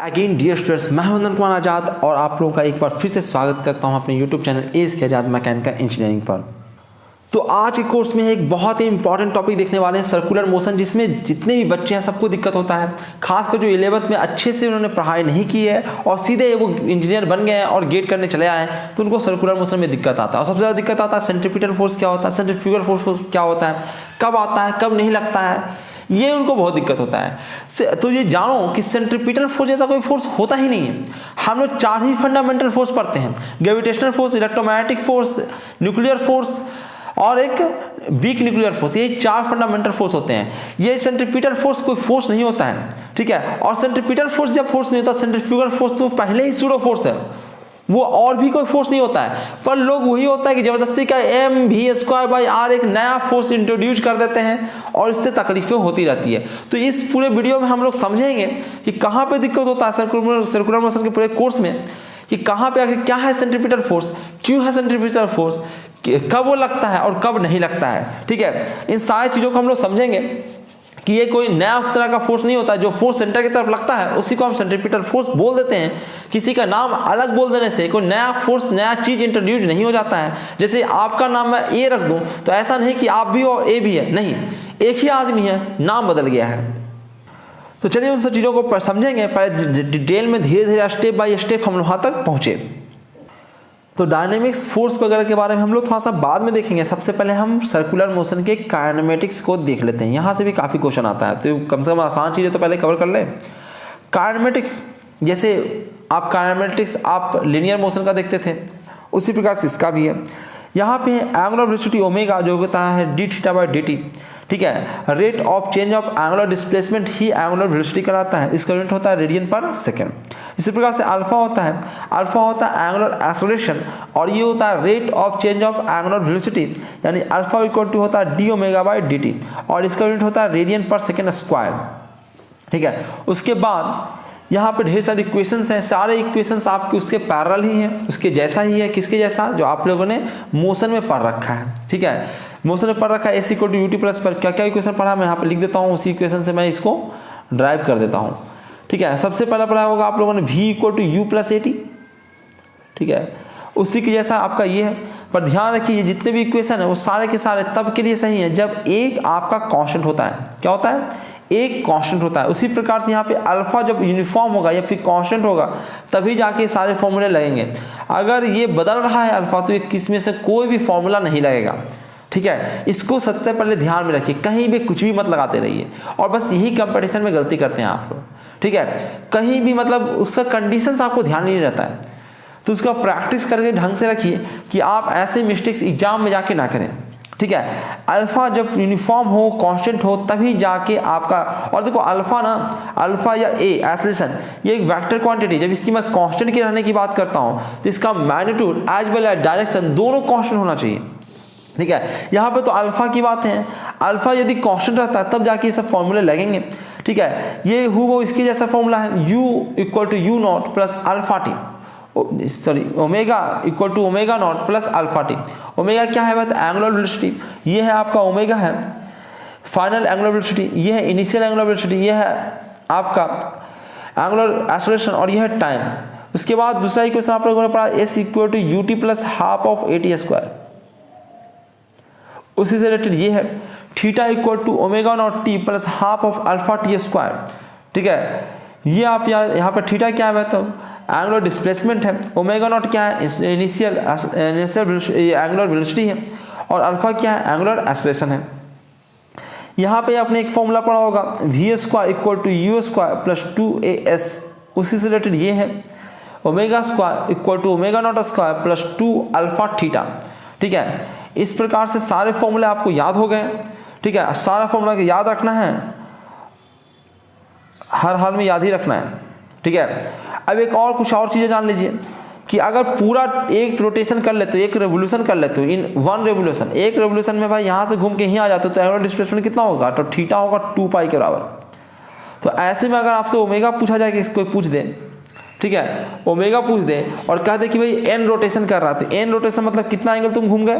Again dear students, मैं वंदन कुमार आजाद और आप लोगों का एक बार फिर से स्वागत करता हूं अपने यूट्यूब चैनल एज के आजाद मैकेनिकल इंजीनियरिंग पर। तो आज के कोर्स में एक बहुत ही इंपॉर्टेंट टॉपिक देखने वाले हैं, सर्कुलर मोशन, जिसमें जितने भी बच्चे हैं सबको दिक्कत होता है। खासकर जो 11th में अच्छे से उन्होंने पढ़ाई नहीं की है और सीधे वो इंजीनियर बन गए हैं और गेट करने चले आए हैं, तो उनको सर्कुलर मोशन में दिक्कत आता है। और सबसे ज़्यादा दिक्कत आता है सेंट्रीपिटल फोर्स क्या होता है, सेंट्रीफ्यूगल फोर्स क्या होता है, कब आता है कब नहीं लगता है, ये उनको बहुत दिक्कत होता है। तो ये जानो कि सेंट्रीपिटल फोर्स जैसा कोई फोर्स होता ही नहीं है। हम लोग 4 ही फंडामेंटल फोर्स पढ़ते हैं, gravitational force, electromagnetic force, nuclear force और एक वीक न्यूक्लियर फोर्स। ये 4 फंडामेंटल फोर्स होते हैं। ये सेंट्रीपिटल फोर्स कोई फोर्स नहीं होता है, ठीक है। और सेंट्रीपिटल फोर्स जब फोर्स नहीं होता, सेंट्रीफ्यूगल फोर्स तो पहले ही सूडो फोर्स है, वो और भी कोई फोर्स नहीं होता है। पर लोग वही होता है कि जबरदस्ती का mv²/r एक नया फोर्स इंट्रोड्यूस कर देते हैं और इससे तकलीफें होती रहती है। तो इस पूरे वीडियो में हम लोग समझेंगे कि कहाँ पे दिक्कत होता है सर्कुलर मोशन के पूरे कोर्स में, कि कहाँ पे आखिर क्या है सेंट्रीपिटल फोर्स, क्यों है सेंट्रीपिटल फोर्स, कब वो लगता है और कब नहीं लगता है, ठीक है। इन सारी चीज़ों को हम लोग समझेंगे कि ये कोई नया तरह का फोर्स नहीं होता है। जो फोर्स सेंटर की तरफ लगता है उसी को हम सेंट्रीपिटल फोर्स बोल देते हैं। किसी का नाम अलग बोल देने से कोई नया फोर्स, नया चीज इंट्रोड्यूस नहीं हो जाता है। जैसे आपका नाम मैं ए रख दूं तो ऐसा नहीं कि आप भी और ए भी है, नहीं, एक ही आदमी है, नाम बदल गया है। तो चलिए उन सब चीज़ों को समझेंगे, पहले डिटेल में धीरे धीरे स्टेप बाय स्टेप हम वहाँ तक पहुँचे। तो डायनेमिक्स फोर्स वगैरह के बारे में हम लोग थोड़ा सा बाद में देखेंगे। सबसे पहले हम सर्कुलर मोशन के काइनेमेटिक्स को देख लेते हैं। यहाँ से भी काफ़ी क्वेश्चन आता है, तो कम से कम आसान चीज़ें तो पहले कवर कर लें। काइनेमेटिक्स, जैसे आप काइनेमेटिक्स आप लिनियर मोशन का देखते थे, उसी प्रकार से इसका भी है। यहाँ पे एंगुलर वेलोसिटी ओमेगा जो होता है d(θ/dt), ठीक है। Rate of change of angular displacement he angular velocity कराता है। इसका यूनिट होता है रेडियन पर सेकेंड। इसी प्रकार से अल्फा होता है एंगुलर एक्सेलरेशन और ये होता है rate of change of angular velocity, यानी अल्फा इक्वल टू होता है d(ω/dt) और इसका यूनिट होता है रेडियन पर सेकेंड स्क्वायर, ठीक है। उसके बाद यहाँ पे ढेर सारे इक्वेशंस हैं, सारे इक्वेशंस आपके उसके पैरेलल ही हैं, उसके जैसा ही है। किसके जैसा? जो आप लोगों ने मोशन में पढ़ रखा है, ठीक है। मोशन में पढ़ रखा है s = ut प्लस पर क्या क्या इक्वेशन पढ़ा मैं यहाँ पे लिख देता हूँ, उसी इक्वेशन से मैं इसको ड्राइव कर देता हूँ, ठीक है। सबसे पहला पढ़ा होगा आप लोगों ने v = u + at, ठीक है। उसी के जैसा आपका ये है। पर ध्यान रखिए जितने भी इक्वेशन है वो सारे के सारे तब के लिए सही है जब एक आपका कांस्टेंट होता है। क्या होता है? एक कांस्टेंट होता है। उसी प्रकार से यहाँ पे अल्फा जब यूनिफॉर्म होगा या फिर कांस्टेंट होगा तभी जाके सारे फॉर्मूले लगेंगे। अगर ये बदल रहा है अल्फा तो किस में से कोई भी फॉर्मूला नहीं लगेगा, ठीक है। इसको सबसे पहले ध्यान में रखिए, कहीं भी कुछ भी मत लगाते रहिए। और बस यही कंपटीशन में गलती करते हैं आप लोग, ठीक है। कहीं भी मतलब उसका कंडीशंस आपको ध्यान नहीं रहता है, तो उसका प्रैक्टिस करके ढंग से रखिए कि आप ऐसे मिस्टेक्स एग्जाम में जाके ना करें, ठीक है। अल्फा जब यूनिफॉर्म हो, कांस्टेंट हो, तभी जाके आपका, और देखो अल्फा ना, अल्फा या ए एक्सेलरेशन ये एक वेक्टर क्वांटिटी, जब इसकी मैं कांस्टेंट के रहने की बात करता हूँ तो इसका magnitude as well as direction दोनों कांस्टेंट होना चाहिए, ठीक है। यहाँ पे तो अल्फा की बात है, अल्फा यदि कांस्टेंट रहता है तब जाके ये सब फॉर्मूले लगेंगे, ठीक है। ये वो इसके जैसा फॉर्मूला है, u = u0 + α/t, sorry omega = ω0 + α/t। Omega क्या है? बात एंगुलर वेलोसिटी, ये है आपका ओमेगा है फाइनल एंगुलर वेलोसिटी, ये है इनिशियल एंगुलर वेलोसिटी, ये है आपका एंगुलर एक्सेलरेशन और ये है टाइम। उसके बाद दूसरा इक्वेशन आप लोगों ने पढ़ा s = ut + ½ उसी से रिलेटेड ये है θ = ω0t + ½ α/t², ठीक है। ये आप यहाँ पर थीटा क्या है? तो एंगुलर डिस्प्लेसमेंट है, ω0 क्या है? इनिशियल एंगुलर वेलोसिटी है और अल्फा क्या है? एंगुलर एक्सेलरेशन है। यहाँ पे आपने एक फॉर्मूला पढ़ा होगा v² = u² + 2as, उसी से रिलेटेड ये है ω² = ω02² + 2α θ, ठीक है। इस प्रकार से सारे फॉर्मूले आपको याद हो गए, ठीक है। सारा फॉर्मूला को याद रखना है, हर हाल में याद ही रखना है, ठीक है। अब एक और कुछ और चीज़ें जान लीजिए कि अगर पूरा एक रोटेशन कर लेते हो, एक रेवोल्यूशन कर लेते हो, इन वन रेवोल्यूशन, एक रेवोल्यूशन में भाई यहाँ से घूम के यहाँ आ जाते हो तो एंगुलर डिस्प्लेसमेंट कितना होगा? तो थीटा होगा 2π के बराबर। तो ऐसे में अगर आपसे ओमेगा पूछा जाए, कि इसको पूछ दे, ठीक है, ओमेगा पूछ दे और कह दे कि भाई n रोटेशन कर रहा था, n रोटेशन मतलब कितना एंगल तुम घूम गए?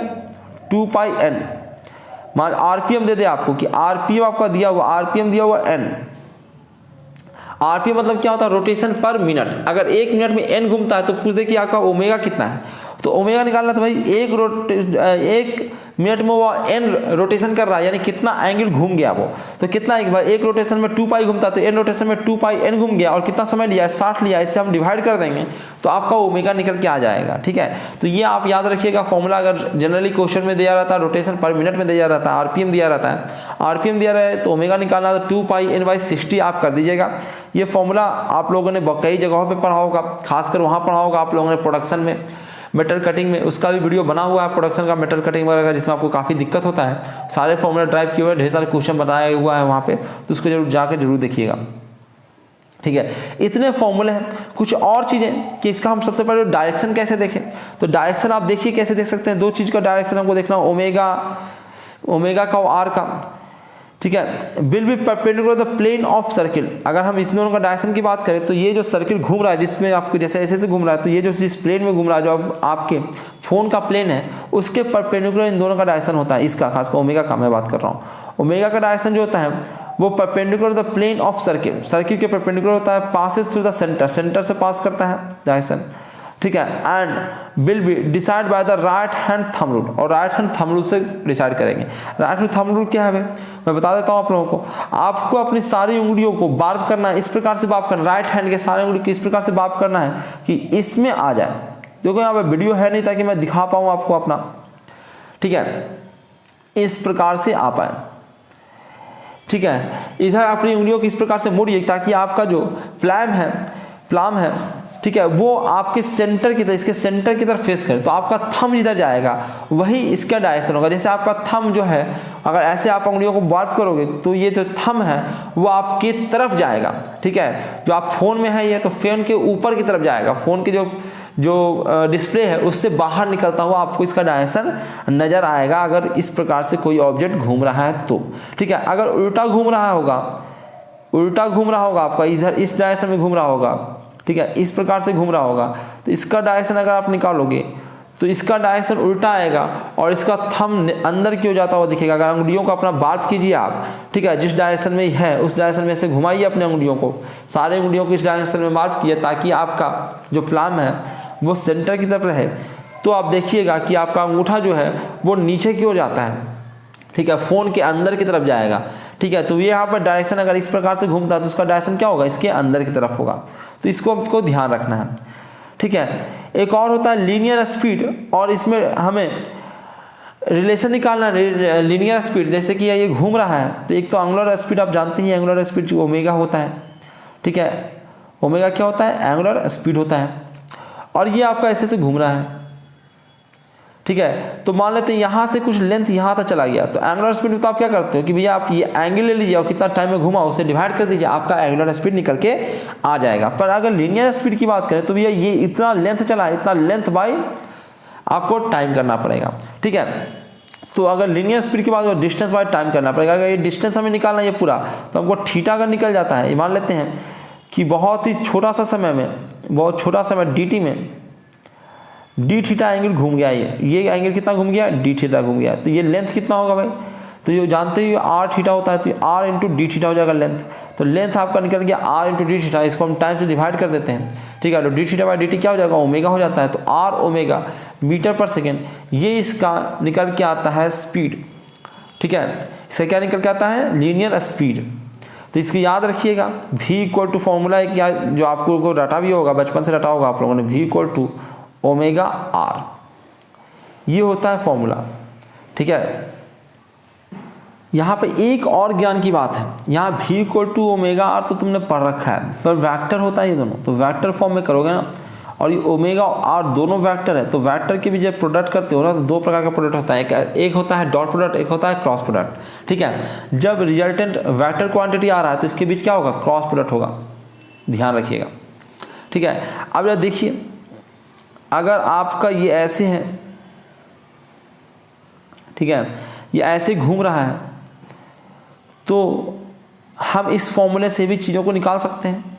2πn। मान आरपीएम दे दे आपको कि आरपीएम आपका दिया हुआ, आरपीएम दिया हुआ n, आरपीएम मतलब क्या होता है, रोटेशन पर मिनट। अगर 1 मिनट में n घूमता है तो पूछ दे कि आपका ओमेगा कितना है, तो ओमेगा निकालना तो भाई 1 मिनट में वो n रोटेशन कर रहा है, यानी कितना एंगल घूम गया वो। तो कितना एक रोटेशन में 2 पाई घूमता है, तो n रोटेशन में 2 पाई n घूम गया, और कितना समय लिया है, 60 लिया है। इससे हम डिवाइड कर देंगे तो आपका ओमेगा निकल के आ जाएगा। ठीक है, तो ये आप याद रखिएगा फॉर्मूला। अगर जनरली क्वेश्चन में दिया रहता है, रोटेशन पर मिनट में दिया रहता है, आरपीएम दिया रहता है, आरपीएम दिया रहा है तो ओमेगा निकालना, तो 2 पाई n बाई 60 आप कर दीजिएगा। ये फॉर्मूला आप लोगों ने कई जगहों पे पढ़ा होगा, खासकर वहाँ पढ़ा होगा आप लोगों ने प्रोडक्शन में, मेटल कटिंग में। उसका भी वीडियो बना हुआ है प्रोडक्शन का, मेटल कटिंग वगैरह, जिसमें आपको काफ़ी दिक्कत होता है। सारे फॉर्मूला ड्राइव किए हुए, ढेर सारे क्वेश्चन बताया हुआ है वहाँ पे, तो उसको जरूर जाकर जरूर देखिएगा। ठीक है, इतने फॉर्मूले हैं। कुछ और चीज़ें कि इसका हम सबसे पहले डायरेक्शन कैसे देखें, तो डायरेक्शन आप देखिए कैसे देख सकते हैं। 2 चीज़ का डायरेक्शन हमको देखना, ओमेगा का और आर का। ठीक है, will be perpendicular the plane of circle. अगर हम इस दोनों का डायरेक्शन की बात करें तो ये जो सर्किल घूम रहा है, जिसमें आपको जैसे ऐसे घूम रहा है, तो ये जो जिस प्लेन में घूम रहा है, जो आपके फोन का प्लेन है, उसके परपेंडिकुलर इन दोनों का डायरेक्शन होता है। इसका खासकर ओमेगा का मैं बात कर रहा हूँ। ओमेगा का डायरेक्शन जो होता है वो perpendicular the plane of circle, circle के परपेंडिकुलर होता है, passes through the center, center से पास करता है डायरेक्शन। ठीक है, and will be decide by the right hand thumb rule, और राइट हैंड थंब रूल से डिसाइड करेंगे। राइट हैंड थंब रूल क्या है भाई, मैं बता देता हूँ आप लोगों को। आपको अपनी सारी उंगलियों को बार्ब करना है, इस प्रकार से बार्ब करना, राइट हैंड के सारे उंगली को इस प्रकार से बार्ब करना है कि इसमें आ जाए। देखो यहाँ पे वीडियो है नहीं ताकि मैं दिखा पाऊँ आपको अपना। ठीक है, इस प्रकार से आ पाए। ठीक है, इधर अपनी उंगलियों को इस प्रकार से मोड़िए ताकि आपका जो प्लाम है, ठीक है, वो आपके सेंटर की तरफ, इसके सेंटर की तरफ फेस करे, तो आपका थंब जिधर जाएगा वही इसका डायरेक्शन होगा। जैसे आपका थंब जो है, अगर ऐसे आप उंगलियों को वार्प करोगे तो ये जो थंब है वो आपकी तरफ जाएगा। ठीक है, जो आप फोन में है ये, तो फोन के ऊपर की तरफ जाएगा, फोन के जो डिस्प्ले है उससे बाहर निकलता हुआ आपको इसका डायरेक्शन नजर आएगा, अगर इस प्रकार से कोई ऑब्जेक्ट घूम रहा है तो। ठीक है, अगर उल्टा घूम रहा होगा आपका, इधर इस डायरेक्शन में घूम रहा होगा, ठीक है, इस प्रकार से घूम रहा होगा, तो इसका डायरेक्शन अगर आप निकालोगे तो इसका डायरेक्शन उल्टा आएगा और इसका थंब अंदर क्यों जाता हुआ दिखेगा। अगर उंगलियों को अपना बार्ब कीजिए आप, ठीक है, जिस डायरेक्शन में है उस डायरेक्शन में से घुमाइए अपने उंगलियों को, सारे उंगलियों को इस डायरेक्शन में बार्ब किए ताकि आपका जो प्लाम है वो सेंटर की तरफ रहे। तो आप देखिएगा कि आपका अंगूठा जो है वो नीचे की ओर जाता है। ठीक है, फोन के अंदर की तरफ जाएगा। ठीक है, तो ये यहाँ पर डायरेक्शन अगर इस प्रकार से घूमता है तो उसका डायरेक्शन क्या होगा, इसके अंदर की तरफ होगा। तो इसको आपको ध्यान रखना है। ठीक है, एक और होता है लीनियर स्पीड, और इसमें हमें रिलेशन निकालना है लीनियर स्पीड। जैसे कि ये घूम रहा है तो एक तो एंगुलर स्पीड आप जानते ही, एंगुलर स्पीड जो ओमेगा होता है। ठीक है, ओमेगा क्या होता है, एंगुलर स्पीड होता है, और ये आपका ऐसे घूम रहा है। ठीक है, तो मान लेते हैं यहाँ से कुछ लेंथ यहाँ तक चला गया, तो एंगुलर स्पीड में तो आप क्या करते हो कि भैया आप ये एंगल ले लीजिए और कितना टाइम में घुमा उसे डिवाइड कर दीजिए, आपका एंगुलर स्पीड निकल के आ जाएगा। पर अगर लीनियर स्पीड की बात करें तो भैया ये इतना लेंथ चला है, इतना लेंथ बाई आपको टाइम करना पड़ेगा। ठीक है, तो अगर लीनियर स्पीड की बात करें डिस्टेंस बाई टाइम करना पड़ेगा। अगर ये डिस्टेंस हमें निकालना ये पूरा, तो हमको थीटा अगर निकल जाता है, मान लेते हैं कि बहुत ही छोटा सा समय में, बहुत छोटा समय dt में डी थीटा एंगल घूम गया, ये एंगल कितना घूम गया, डी थीटा घूम गया, तो ये लेंथ कितना होगा भाई, तो ये जानते ही आर थीटा होता है, तो आर इंटू डी थीटा हो जाएगा लेंथ। तो लेंथ आपका निकल गया आर इंटू डी थीटा, इसको हम टाइम से डिवाइड कर देते हैं। ठीक है, तो D theta by D T क्या हो जाएगा, ओमेगा हो जाता है, तो आर ओमेगा मीटर पर सेकेंड, ये इसका निकल के आता है स्पीड। ठीक है, इसका क्या निकल के आता है, लीनियर स्पीड। तो इसको याद रखिएगा, v इक्वल टू फॉर्मूला एक या जो आपको रटा भी होगा, बचपन से रटा होगा आप लोगों ने, v equal to omega R, ये होता है फॉर्मूला। ठीक है, यहाँ पे एक और ज्ञान की बात है, यहाँ v equal to omega R तो तुमने पढ़ रखा है, फिर वेक्टर होता है ये दोनों, तो वेक्टर फॉर्म में करोगे ना, और ये ओमेगा आर दोनों वेक्टर है, तो वेक्टर के भी जब प्रोडक्ट करते हो ना तो 2 प्रकार का प्रोडक्ट होता है, एक होता है डॉट प्रोडक्ट, एक होता है क्रॉस प्रोडक्ट। ठीक है, जब रिजल्टेंट वेक्टर क्वांटिटी आ रहा है तो इसके बीच क्या होगा, क्रॉस प्रोडक्ट होगा, ध्यान रखिएगा। ठीक है, अब जरा देखिए, अगर आपका ये ऐसे है, ठीक है, ये ऐसे घूम रहा है, तो हम इस फॉर्मूले से भी चीज़ों को निकाल सकते हैं।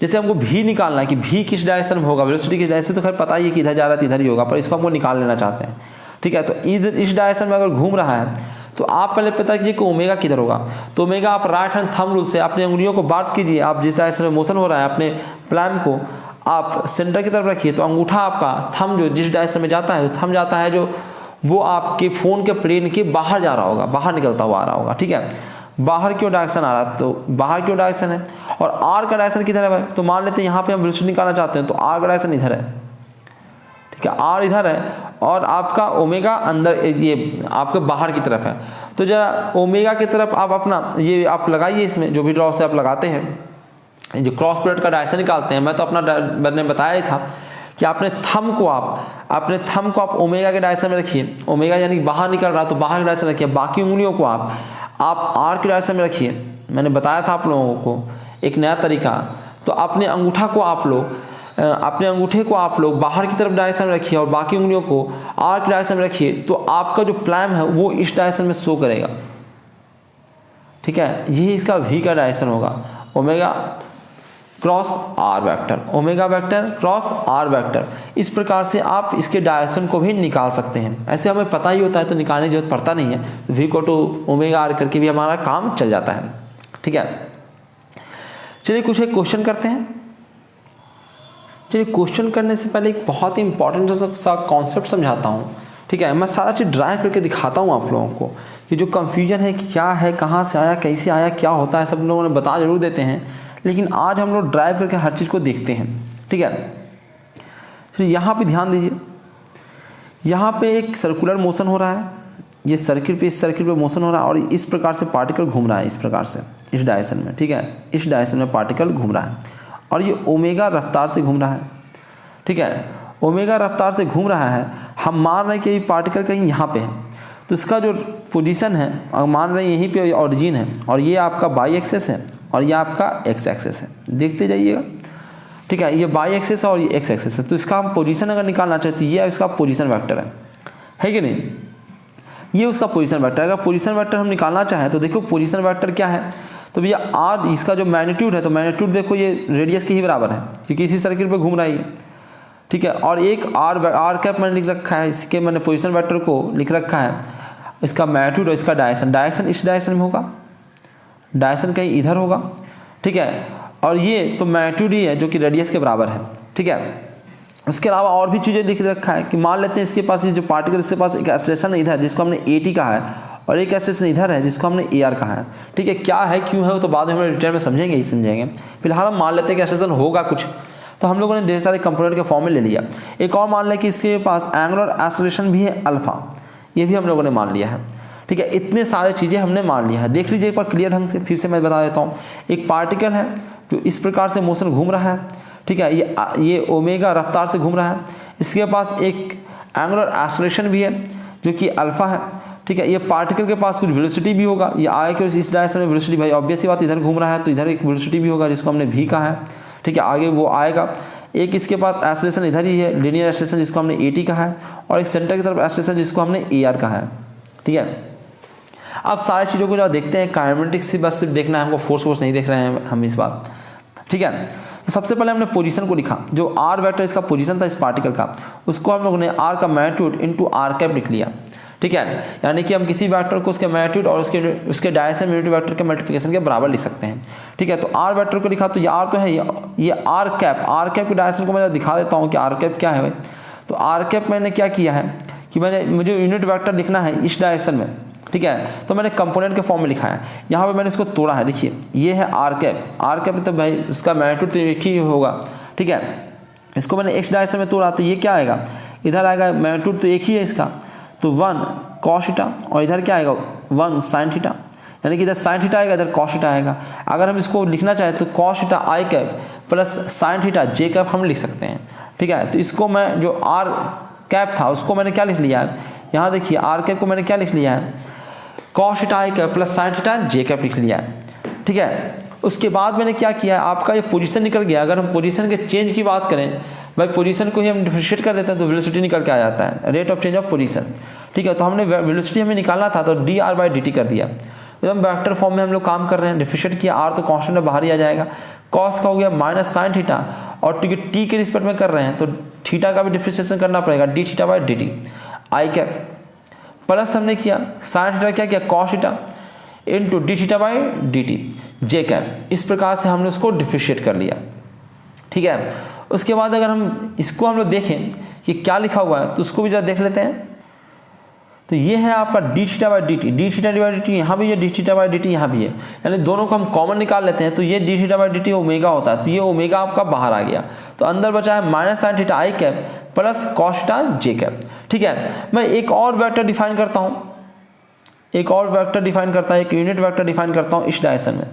जैसे हमको भी निकालना है कि भी किस डायरेक्शन में होगा, वेलोसिटी किस डायरेक्शन, तो खैर पता ही है कि इधर जा रहा है तो इधर ही होगा, पर इसको हमको निकाल लेना चाहते हैं। ठीक है, तो इधर इस डायरेक्शन में अगर घूम रहा है तो आप पहले पता कीजिए कि ओमेगा किधर होगा। तो ओमेगा आप राइट हैंड थंब रूल से अपने उंगलियों को बात कीजिए, आप जिस डायरेक्शन में मोशन हो रहा है अपने प्लान को आप सेंटर की तरफ रखिए, तो अंगूठा आपका थंब जो जिस डायरेक्शन में जाता है, थंब जाता है जो वो आपके फ़ोन के प्लेन के बाहर जा रहा होगा, बाहर निकलता हुआ आ रहा होगा, ठीक है। बाहर क्यों डायरेक्शन आ रहा है, तो बाहर क्यों डायरेक्शन है। और आर का डायरेक्शन किधर है भाई, तो मान लेते हैं यहाँ पे हम वेलोसिटी निकालना चाहते हैं, तो आर का डायरेक्शन इधर है, ठीक है, आर इधर है और आपका ओमेगा अंदर ये आपके बाहर की तरफ है। तो जरा ओमेगा की तरफ आप अपना ये आप लगाइए, इसमें जो भी ड्रॉ से आप लगाते हैं जो क्रॉस प्रोडक्ट का डायरेक्शन निकालते हैं, मैं तो अपना मैंने बताया ही था कि अपने थंब को आप ओमेगा के डायरेक्शन में रखिए, ओमेगा यानी बाहर निकल रहा तो बाहर के डायरेक्शन में रखिए, बाकी उंगलियों को आप आर के डायरेक्शन में रखिए। मैंने बताया था आप लोगों को एक नया तरीका। तो अपने अंगूठे को आप लोग बाहर की तरफ डायरेक्शन में रखिए और बाकी उंगलियों को आर के डायरेक्शन में रखिए, तो आपका जो प्लान है वो इस डायरेक्शन में शो करेगा, ठीक है। यही इसका वी का डायरेक्शन होगा, omega cross R vector, omega vector cross R vector. इस प्रकार से आप इसके डायरेक्शन को भी निकाल सकते हैं। ऐसे हमें पता ही होता है तो निकालने की जरूरत पड़ता नहीं है, वी को टू ओमेगा आर करके भी हमारा काम चल जाता है, ठीक है। चलिए कुछ एक क्वेश्चन करते हैं। चलिए क्वेश्चन करने से पहले एक बहुत ही इंपॉर्टेंट सा कॉन्सेप्ट समझाता हूँ, ठीक है। मैं सारा चीज़ ड्राइव करके दिखाता हूँ आप लोगों को कि जो कंफ्यूजन है कि क्या है, कहाँ से आया, कैसे आया, क्या होता है, सब लोगों ने बता जरूर देते हैं, लेकिन आज हम लोग ड्राइव करके हर चीज़ को देखते हैं, ठीक है। तो यहाँ पे ध्यान दीजिए, यहाँ पे एक सर्कुलर मोशन हो रहा है, ये सर्किल पे, इस सर्किल पे मोशन हो रहा है और इस प्रकार से पार्टिकल घूम रहा है, इस प्रकार से इस डायरेक्शन में, ठीक है। इस डायरेक्शन में पार्टिकल घूम रहा है और ये ओमेगा रफ्तार से घूम रहा है, ठीक है। ओमेगा रफ्तार से घूम रहा है, हम मान रहे हैं कि ये पार्टिकल कहीं यहाँ पे है, तो इसका जो पोजीशन है अगर मान रहे हैं यहीं पे ऑरिजिन है और ये आपका वाई एक्सेस है और ये आपका एक्स एक्सेस है, देखते जाइएगा, ठीक है। ये वाई एक्सेस है और ये एक्स एक्सेस है, तो इसका हम पोजीशन अगर निकालना चाहते तो ये इसका पोजीशन वेक्टर है कि नहीं, ये उसका पोजीशन वेक्टर है। अगर पोजीशन वेक्टर हम निकालना चाहें तो देखो पोजीशन वेक्टर क्या है, तो भैया आर इसका जो मैग्नीट्यूड है, तो मैग्नीट्यूड देखो ये रेडियस के ही बराबर है क्योंकि इसी सर्किल पे घूम रहा है, ठीक है। और एक आर कैप मैंने लिख रखा है, इसके मैंने पोजीशन वेक्टर को लिख रखा है, इसका मैग्नीट्यूड और इसका डायरेक्शन इस डायरेक्शन में होगा, डायरेक्शन कहीं इधर होगा, ठीक है। और ये तो मैग्नीट्यूड ही है जो कि रेडियस के बराबर है, ठीक है। उसके अलावा और भी चीज़ें लिख रखा है कि मान लेते हैं इसके पास ये जो पार्टिकल, इसके पास एक एक्सेलरेशन इधर जिसको हमने AT कहा है और एक एक्सेलरेशन इधर है जिसको हमने AR कहा है, ठीक है। क्या है क्यों है वो तो बाद में हम डिटेल में समझेंगे ही समझेंगे। फिलहाल हम मान लेते हैं कि एक्सेलरेशन होगा कुछ, तो हम लोगों ने ढेर सारे कंपोनेंट के फॉर्म में ले लिया। एक और मान लें कि इसके पास एंगुलर एक्सेलरेशन भी है अल्फा, ये भी हम लोगों ने मान लिया है, ठीक है। इतने सारे चीज़ें हमने मान लिया है। देख लीजिए एक बार क्लियर ढंग से, फिर से मैं बता देता हूँ। एक पार्टिकल है जो इस प्रकार से मोशन घूम रहा है, ठीक है, ये ओमेगा रफ्तार से घूम रहा है, इसके पास एक एंगुलर एक्सेलरेशन भी है जो कि अल्फा है, ठीक है। ये पार्टिकल के पास कुछ वेलोसिटी भी होगा, ये आगे इस डायरेक्शन में वेलोसिटी, भाई ऑब्वियस सी बात, इधर घूम रहा है तो इधर एक वेलोसिटी भी होगा जिसको हमने वी कहा है, ठीक है, आगे वो आएगा। एक इसके पास एक्सेलरेशन इधर ही है, लीनियर एक्सेलरेशन जिसको हमने AT कहा है, और एक सेंटर की तरफ एक्सेलरेशन जिसको हमने AR कहा है, ठीक है। अब सारी चीज़ों को जब देखते हैं काइनेमेटिक्स से बस सिर्फ देखना है हमको, फोर्स नहीं देख रहे हैं हम इस बार, ठीक है। तो सबसे पहले हमने पोजीशन को लिखा, जो आर वेक्टर इसका पोजीशन था इस पार्टिकल का, उसको हम लोगों ने आर का मैग्नीट्यूड इनटू आर कैप लिख लिया, ठीक है। यानी कि हम किसी वेक्टर को उसके मैग्नीट्यूड और उसके डायरेक्शन यूनिट वेक्टर के मल्टीप्लिकेशन के बराबर लिख सकते हैं, ठीक है। तो आर वेक्टर को लिखा, तो ये आर तो है, ये आर कैप के डायरेक्शन को मैं दिखा देता हूँ कि आर कैप क्या है भाई। तो आर कैप मैंने क्या किया है कि मुझे यूनिट वेक्टर लिखना है इस डायरेक्शन में, ठीक है, तो मैंने कंपोनेंट के फॉर्म में लिखा है। यहाँ पे मैंने इसको तोड़ा है, देखिए ये है आर कैप तो भाई उसका मैग्नीट्यूड तो एक ही होगा, ठीक है। इसको मैंने एक्स डायरेक्शन में तोड़ा, तो ये क्या आएगा, इधर आएगा मैग्नीट्यूड तो एक ही है इसका, तो 1 cos थीटा, और इधर क्या आएगा 1 sin थीटा, यानी कि इधर sin थीटा आएगा, इधर cos थीटा आएगा। अगर हम इसको लिखना चाहें तो cos थीटा आई कैप प्लस sin थीटा जे कैप हम लिख सकते हैं, ठीक है। तो इसको मैं जो आर कैप था उसको मैंने क्या लिख लिया है, यहाँ देखिए आर कैप को मैंने क्या लिख लिया है, cos थीटा आई कैप प्लस sin थीटा जे कैप लिख लिया है, ठीक है। उसके बाद मैंने क्या किया, आपका ये पोजीशन निकल गया। अगर हम पोजीशन के चेंज की बात करें भाई, पोजीशन को ही हम डिफरेंशिएट कर देते हैं तो वेलोसिटी निकल के आ जाता है, rate of change of position, ठीक है। तो हमने वेलोसिटी हमें निकालना था तो dr/dt कर दिया, एकदम वेक्टर फॉर्म में हम लोग काम कर रहे हैं। डिफरेंशिएट किया, r तो कांस्टेंट है बाहर ही आ जाएगा, cos का हो गया माइनस sin थीटा, और t के रिस्पेक्ट में कर रहे हैं तो थीटा का भी डिफरेंशिएशन करना पड़ेगा, d θ/dt आई कैप प्लस हमने किया साइन थीटा क्या किया cos theta into D theta by D T J cap. इस प्रकार से हमने उसको डिफरेंशिएट कर लिया, ठीक है। उसके बाद अगर हम इसको हम लोग देखें कि क्या लिखा हुआ है तो उसको भी जरा देख लेते हैं। तो ये है आपका D theta by D T, D theta by D T यहाँ भी है, D theta by D T यहाँ भी है, यानी दोनों को हम कॉमन निकाल लेते हैं तो ये D theta by D T omega होता है। तो ये ओमेगा आपका बाहर आ गया, तो अंदर बचा है माइनस साइन थीटा आई कैप प्लस कॉस थीटा जे कैप, ठीक है। मैं एक और वेक्टर डिफाइन करता हूँ, एक और वेक्टर डिफाइन करता है, एक यूनिट वेक्टर डिफाइन करता हूँ इस डायरेक्शन में।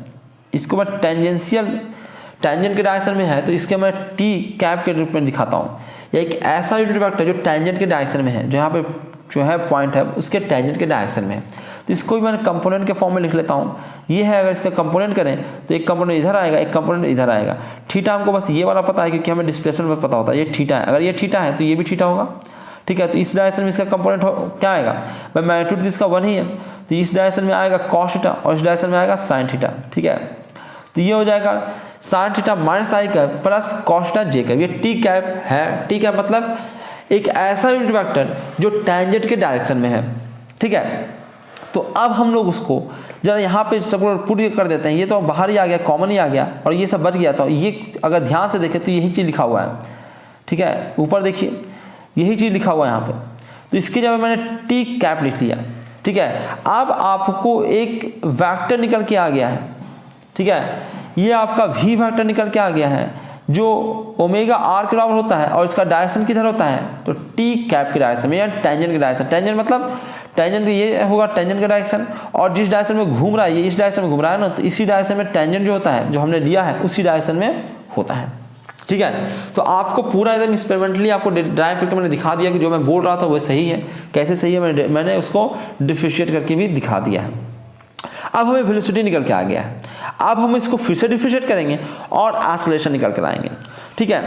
इसको मैं टेंजेंट के डायरेक्शन में है तो इसके मैं टी कैप के रूप में दिखाता हूँ। एक ऐसा यूनिट वेक्टर जो टेंजेंट के डायरेक्शन में है, जो यहाँ पे जो है पॉइंट है उसके टेंजेंट के डायरेक्शन में है, तो इसको भी मैंने कंपोनेंट के फॉर्म में लिख लेता हूँ। ये है, अगर इसका कंपोनेंट करें तो एक कंपोनेंट इधर आएगा, एक कंपोनेंट इधर आएगा। थीटा हमको बस ये वाला पता है क्योंकि हमें डिस्प्लेसमेंट पता होता है, ये थीटा है। अगर ये थीटा है तो ये भी थीटा होगा, ठीक है। तो इस डायरेक्शन में इसका कंपोनेंट क्या आएगा, भाई मैग्नीट्यूड इसका 1 ही है, तो इस डायरेक्शन में आएगा कॉस थीटा और इस डायरेक्शन में आएगा साइन थीटा, ठीक है। तो ये हो जाएगा साइन थीटा माइनस आई कैप प्लस कॉस थीटा जे कैप। ये टी कैप है, टी कैप मतलब एक ऐसा यूनिट वेक्टर जो टेंजेंट के डायरेक्शन में है, ठीक है। तो अब हम लोग उसको जरा यहाँ पे सब पुट कर देते हैं। ये तो बाहर ही आ गया, कॉमन ही आ गया और ये सब बच गया। तो ये अगर ध्यान से देखें तो यही चीज़ लिखा हुआ है, ठीक है। ऊपर देखिए यही चीज़ लिखा हुआ है यहाँ पे, तो इसकी जगह मैंने टी कैप लिख लिया, ठीक है। अब आपको एक वेक्टर निकल के आ गया है, ठीक है। ये आपका वी वेक्टर निकल के आ गया है जो ओमेगा आर के बराबर होता है और इसका डायरेक्शन किधर होता है, तो टी कैप के डायरेक्शन में या टेंजेंट के डायरेक्शन। टेंजेंट मतलब टेंजेंट ये होगा टेंजेंट का डायरेक्शन, और जिस डायरेक्शन में घूम रहा है ये इस डायरेक्शन में घूम रहा है ना, तो इसी डायरेक्शन में टेंजेंट जो होता है जो हमने लिया है उसी डायरेक्शन में होता है, ठीक है। तो आपको पूरा एकदम एक्सपेरिमेंटली आपको ड्राइव करके मैंने दिखा दिया कि जो मैं बोल रहा था वो सही है। कैसे सही है मैंने उसको डिफरेंशिएट करके भी दिखा दिया है। अब हमें वेलोसिटी निकल के आ गया है, अब हम इसको फिर से डिफरेंशिएट करेंगे और एक्सेलरेशन निकल कर आएंगे, ठीक है।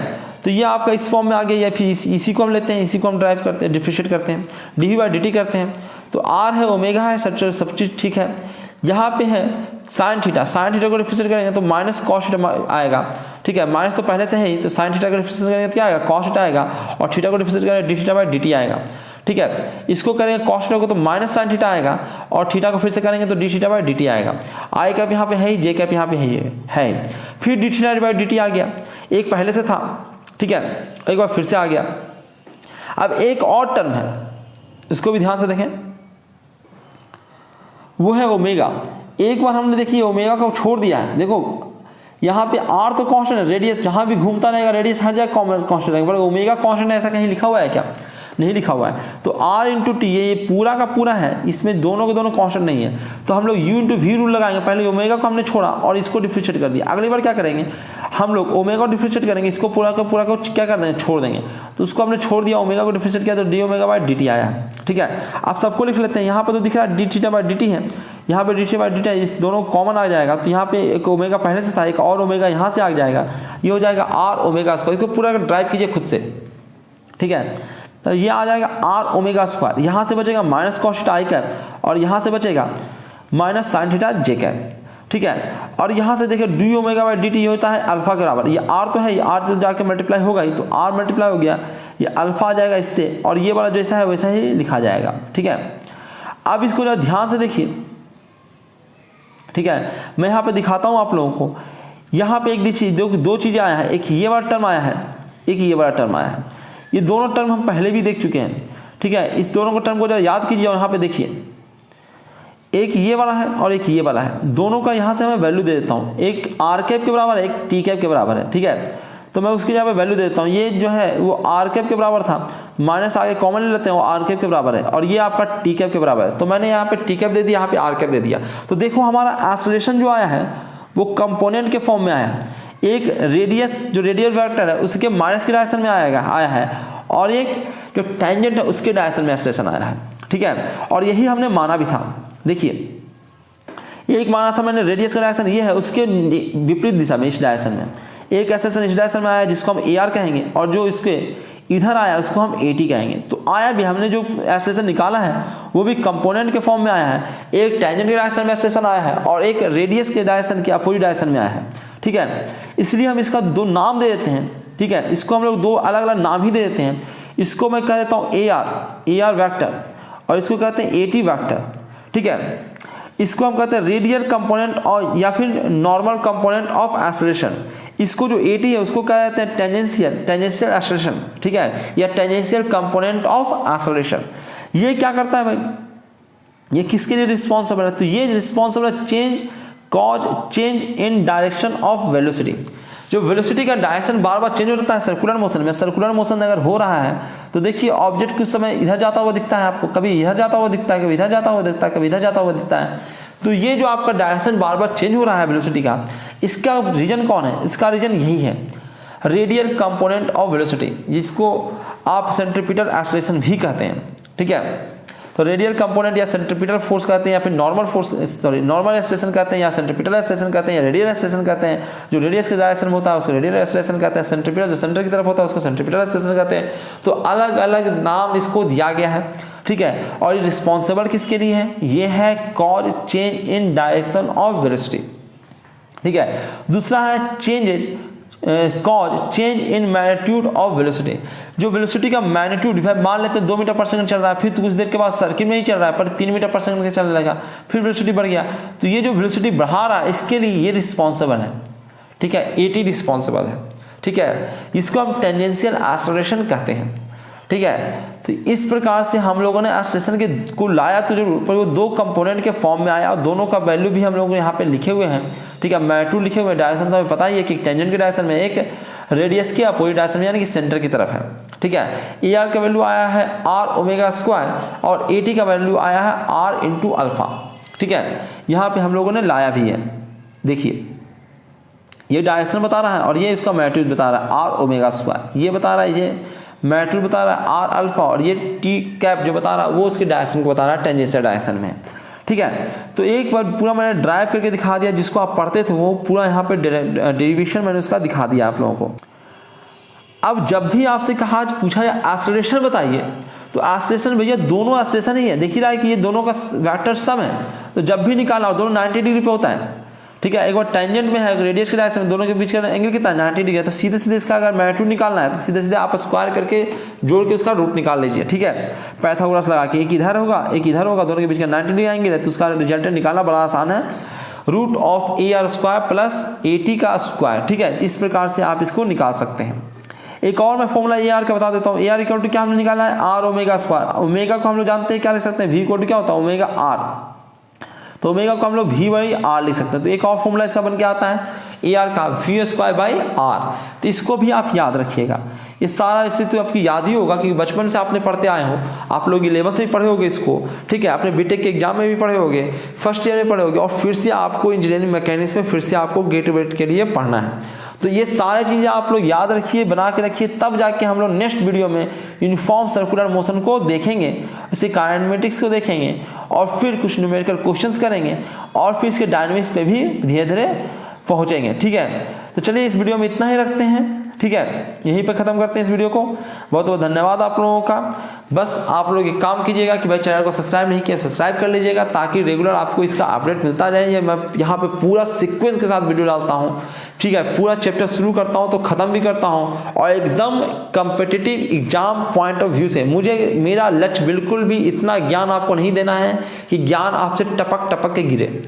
तो ये आपका इस फॉर्म में आ गया, या फिर इसी को हम लेते हैं, इसी को हम ड्राइव करते हैं, डिफरेंशिएट करते हैं, डी बाई डी टी करते हैं। तो आर है, ओमेगा है, सब चीज़ ठीक है। यहाँ पे है साइन थीटा, साइन थीटा को डिफरेंशिएट करेंगे तो माइनस कॉस थीटा आएगा, ठीक है। माइनस तो पहले से है ही, तो साइन थीटा को डिफरेंशिएट करेंगे तो क्या आएगा, कॉस थीटा आएगा, और थीटा को डिफरेंशिएट करेंगे D theta by D T आएगा, ठीक है। इसको करेंगे कॉस थीटा को तो माइनस साइन थीटा आएगा, और थीटा को फिर से करेंगे तो D theta by D T आएगा। आई कैप यहाँ पे है ही, जे कैप यहाँ पे है, फिर D theta by D T आ गया, एक पहले से था, ठीक है, एक बार फिर से आ गया। अब एक और टर्म है, इसको भी ध्यान से देखें, वो है ओमेगा। एक बार हमने देखिए ओमेगा को छोड़ दिया है, देखो यहाँ पे आर तो कांस्टेंट है, रेडियस जहाँ भी घूमता रहेगा रेडियस हर जगह कांस्टेंट रहेगा, पर ओमेगा कांस्टेंट ऐसा कहीं लिखा हुआ है क्या, नहीं लिखा हुआ है। तो आर इंटू टी ये पूरा का पूरा है, इसमें दोनों के दोनों कांस्टेंट नहीं है, तो हम लोग यू इंटू वी रूल लगाएंगे। पहले ओमेगा को हमने छोड़ा और इसको डिफरेंशिएट कर दिया, अगली बार क्या करेंगे हम लोग ओमेगा को डिफरेंशिएट करेंगे, इसको पूरा का पूरा को क्या कर देंगे, छोड़ देंगे। तो उसको हमने छोड़ दिया, ओमेगा को डिफरेंशिएट किया तो D omega by D T आया, ठीक है। आप सबको लिख लेते हैं, यहाँ पर तो दिख रहा है D theta by D T है, यहाँ पे D theta by D T, इस दोनों कॉमन आ जाएगा, तो यहाँ पे एक ओमेगा पहले से था, एक और ओमेगा यहाँ से आ जाएगा, ये हो जाएगा आर ओमेगा स्क्वायर। इसको पूरा ड्राइव कीजिए खुद से, ठीक है। तो ये आ जाएगा आर ओमेगा स्क्वायर, यहाँ से बचेगा माइनस कॉस थीटा आई कैप और यहाँ से बचेगा माइनस साइन थीटा जे कैप, ठीक है। और यहाँ से देखिए D omega by D T होता है अल्फा के बराबर, ये आर तो है ही, आर तो जाके मल्टीप्लाई होगा ही, तो आर मल्टीप्लाई हो गया, ये अल्फा आ जाएगा इससे, और ये वाला जैसा है वैसा ही लिखा जाएगा, ठीक है। अब इसको जरा ध्यान से देखिए, ठीक है। मैं यहाँ पे दिखाता हूँ आप लोगों को, यहाँ पे एक दो चीज़ें आया है, एक ये वाला टर्म आया है, एक ये वाला टर्म आया है। ये दोनों टर्म हम पहले भी देख चुके हैं, ठीक है। इस दोनों को टर्म को जरा याद कीजिए, और यहाँ पे देखिए एक ये वाला है और एक ये वाला है, दोनों का यहाँ से मैं वैल्यू दे देता हूँ, एक आर कैप के बराबर है, एक टी कैप के बराबर है, ठीक है। तो मैं उसके यहाँ पे वैल्यू दे देता हूँ, ये जो है वो आर कैप के बराबर था, माइनस आगे कॉमन ले लेते हैं, वो आर कैप के बराबर है, और ये आपका टी कैप के बराबर है, तो मैंने यहाँ पे टी कैप दे दिया, यहाँ पे आर कैप दे दिया। तो देखो हमारा एक्सेलरेशन जो आया है वो कंपोनेंट के फॉर्म में आया है, एक रेडियस जो रेडियल वेक्टर है उसके माइनस के डायरेक्शन में आया है, और एक जो टेंजेंट है उसके डायरेक्शन में एक्सेलरेशन आया है, ठीक है। और यही हमने माना भी था, देखिए ये एक माना था मैंने, रेडियस का डायरेक्शन ये है, उसके विपरीत दिशा में इस डायरेक्शन में एक एक्सेलरेशन इस डायरेक्शन में आया जिसको हम ए आर कहेंगे, और जो इसके इधर आया उसको हम ए टी कहेंगे। तो आया भी, हमने जो एक्सेलरेशन निकाला है वो भी कंपोनेंट के फॉर्म में आया है, एक टेंजेंट के डायरेक्शन में एक्सेलरेशन आया है और एक रेडियस के डायरेक्शन के अपोजिट डायरेक्शन में आया है, ठीक है। इसलिए हम इसका दो नाम दे देते हैं, ठीक है। इसको हम लोग दो अलग अलग नाम ही दे देते हैं। इसको मैं कह देता हूँ ए आर वेक्टर, और इसको कहते हैं एटी वेक्टर, ठीक है। इसको हम कहते हैं रेडियल कंपोनेंट और या फिर नॉर्मल कंपोनेंट ऑफ एक्सेलरेशन। इसको जो एटी है उसको कहते हैं टेंजेंशियल एक्सेलरेशन, ठीक है, या टेंजेंशियल कंपोनेंट ऑफ एक्सेलरेशन। ये क्या करता है भाई, ये किसके लिए रिस्पॉन्सिबल है, तो ये रिस्पॉन्सिबल है change in direction of velocity. जो वेलोसिटी का डायरेक्शन बार बार चेंज होता है सर्कुलर मोशन में, सर्कुलर मोशन अगर हो रहा है तो देखिए ऑब्जेक्ट कुछ समय इधर जाता हुआ दिखता है आपको, कभी इधर जाता हुआ दिखता है, कभी इधर जाता हुआ दिखता है, कभी इधर जाता हुआ दिखता है। तो ये जो आपका डायरेक्शन बार बार चेंज हो रहा है वेलोसिटी का, इसका रीजन कौन है, इसका रीजन यही है रेडियल कंपोनेंट ऑफ वेलोसिटी, जिसको आप सेंट्रीपिटल एक्सेलरेशन भी कहते हैं, ठीक है। तो रेडियल कंपोनेंट या सेंट्रीपिटल फोर्स कहते हैं, या फिर नॉर्मल एक्सेलरेशन कहते हैं, या सेंट्रीपिटल एक्सेलरेशन कहते हैं, या रेडियल एक्सेलरेशन कहते हैं। जो रेडियस के डायरेक्शन में होता है उसको रेडियल एक्सेलरेशन कहते हैं, सेंट्रीपिटल जो सेंटर की तरफ होता है उसको सेंट्रीपिटल एक्सेलरेशन कहते हैं। तो अलग अलग नाम इसको दिया गया है, ठीक है। और ये रिस्पॉन्सिबल किसके लिए है, ये है cause change in direction of velocity, ठीक है। दूसरा है cause change in magnitude of velocity. जो वेलोसिटी का मैग्नीट्यूड मान लेते हैं 2 मीटर पर सेकंड चल रहा है, फिर कुछ देर के बाद सर्किल में ही चल रहा है पर 3 मीटर पर सेकंड चलने लगा, फिर वेलोसिटी बढ़ गया। तो ये जो वेलोसिटी बढ़ा रहा है इसके लिए ये रिस्पॉन्सिबल है, ठीक है, एटी रिस्पॉन्सिबल है, ठीक है। इसको हम टेंजेंशियल एक्सेलरेशन कहते हैं, ठीक है। तो इस प्रकार से हम लोगों ने एक्सेलरेशन के को लाया, तो जो वो दो कंपोनेंट के फॉर्म में आया और दोनों का वैल्यू भी हम लोग यहाँ पे लिखे हुए हैं, ठीक है। मैग्नीट्यूड लिखे हुए, डायरेक्शन तो हमें पता ही है कि टेंजेंट के डायरेक्शन में, एक रेडियस के अपोजिट डायरेक्शन में यानी कि सेंटर की तरफ है, ठीक है। ए आर का वैल्यू आया है आर ओमेगा स्क्वायर और ए टी का वैल्यू आया है आर इंटू अल्फा, ठीक है। यहाँ पे हम लोगों ने लाया भी है, देखिए ये डायरेक्शन बता रहा है और ये इसका मैग्नीट्यूड बता रहा है आर ओमेगा स्क्वायर, ये बता रहा है, ये मैग्नीट्यूड बता रहा है आर अल्फा, और ये टी कैप जो बता रहा है वो उसके डायरेक्शन को बता रहा है टेंजेंशियल डायरेक्शन में, ठीक है। तो एक बार पूरा मैंने ड्राइव करके दिखा दिया, जिसको आप पढ़ते थे वो पूरा यहाँ पे डेरिवेशन मैंने उसका दिखा दिया आप लोगों को। अब जब भी आपसे कहा पूछा जाए एक्सेलरेशन बताइए, तो एक्सेलरेशन भैया दोनों एक्सेलरेशन ही है, देख ही रहा है कि ये दोनों का वेक्टर सम है। तो जब भी निकाला दोनों 90 डिग्री पे होता है, ठीक है। एक बार टेंजेंट में है, रेडियस के डायरेक्शन में, दोनों के बीच का एंगल कितना है 90 डिग्री है। तो सीधे सीधे इसका अगर मैग्नीट्यूड निकालना है तो सीधे सीधे आप स्क्वायर करके जोड़ के उसका रूट निकाल लीजिए, ठीक है। पाइथागोरस लगा के एक इधर होगा एक इधर होगा, दोनों के बीच का 90 डिग्री एंगल है, तो उसका रिजल्ट निकालना बड़ा आसान है, root of A R square plus A T का स्क्वायर, ठीक है। इस प्रकार से आप इसको निकाल सकते हैं। एक और मैं फॉर्मूला ए आर का बता देता हूँ। ए आर इक्वल टू क्या हमने निकाला है, आर ओमेगा स्क्वायर। ओमेगा को हम लोग जानते हैं क्या लिख सकते हैं, वी इक्वल टू क्या होता है ओमेगा आर, तो ओमेगा को हम लोग वी बाई आर लिख सकते हैं। तो एक और फॉर्मूला इसका बन के आता है ए आर का वी स्क्वायर बाई आर, तो इसको भी आप याद रखिएगा। ये सारा इससे तो आपकी याद ही होगा क्योंकि बचपन से आपने पढ़ते आए हो, आप लोग 11th में पढ़े होगे इसको, ठीक है। आपने बीटेक के एग्जाम में भी पढ़े होगे, फर्स्ट ईयर में पढ़े होगे, और फिर से आपको इंजीनियरिंग मैकेनिक्स में फिर से आपको गेट वेट के लिए पढ़ना है। तो ये सारी चीज़ें आप लोग याद रखिए, बना के रखिए, तब जाके हम लोग नेक्स्ट वीडियो में यूनिफॉर्म सर्कुलर मोशन को देखेंगे, इसके काइनेमेटिक्स को देखेंगे, और फिर कुछ न्यूमेरिकल क्वेश्चंस करेंगे, और फिर इसके डायनेमिक्स पे भी धीरे धीरे पहुंचेंगे, ठीक है। तो चलिए इस वीडियो में इतना ही रखते हैं, ठीक है, यहीं पे खत्म करते हैं इस वीडियो को। बहुत बहुत धन्यवाद आप लोगों का। बस आप लोग एक काम कीजिएगा कि भाई चैनल को सब्सक्राइब नहीं किया, सब्सक्राइब कर लीजिएगा ताकि रेगुलर आपको इसका अपडेट मिलता रहे। ये मैं यहाँ पे पूरा सीक्वेंस के साथ वीडियो डालता हूँ, ठीक है। पूरा चैप्टर शुरू करता हूँ तो ख़त्म भी करता हूँ, और एकदम competitive exam point of view से। मेरा लक्ष्य बिल्कुल भी इतना ज्ञान आपको नहीं देना है कि ज्ञान आपसे टपक टपक के गिरे।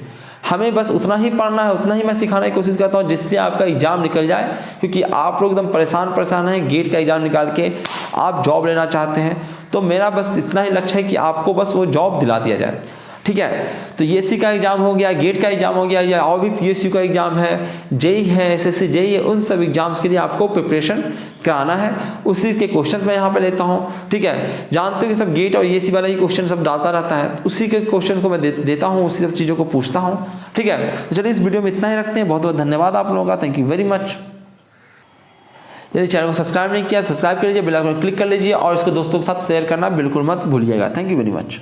हमें बस उतना ही पढ़ना है, उतना ही मैं सिखाने की कोशिश करता हूँ जिससे आपका एग्जाम निकल जाए, क्योंकि आप लोग एकदम परेशान हैं गेट का एग्जाम निकाल के आप जॉब लेना चाहते हैं। तो मेरा बस इतना ही लक्ष्य है कि आपको बस वो जॉब दिला दिया जाए, ठीक है। तो एससी का एग्जाम हो गया, गेट का एग्जाम हो गया, या और भी पीएसयू का एग्जाम है, जेई है, एसएससी जेई है, उन सब एग्जाम्स के लिए आपको प्रिपरेशन कराना है। उसी के क्वेश्चंस मैं यहाँ पे लेता हूँ, ठीक है। जानते हो कि सब गेट और एससी वाला ही क्वेश्चन सब डालता रहता है, तो उसी के क्वेश्चन को मैं देता हूँ, उसी सब चीज़ों को पूछता हूँ, ठीक है। तो चलिए इस वीडियो में इतना ही रखते हैं। बहुत बहुत धन्यवाद आप लोगों का, थैंक यू वेरी मच। यदि चैनल को सब्सक्राइब नहीं किया, सब्सक्राइब कर लीजिए, बेल आइकन क्लिक कर लीजिए, और इसको दोस्तों के साथ शेयर करना बिल्कुल मत भूलिएगा। Thank you very much.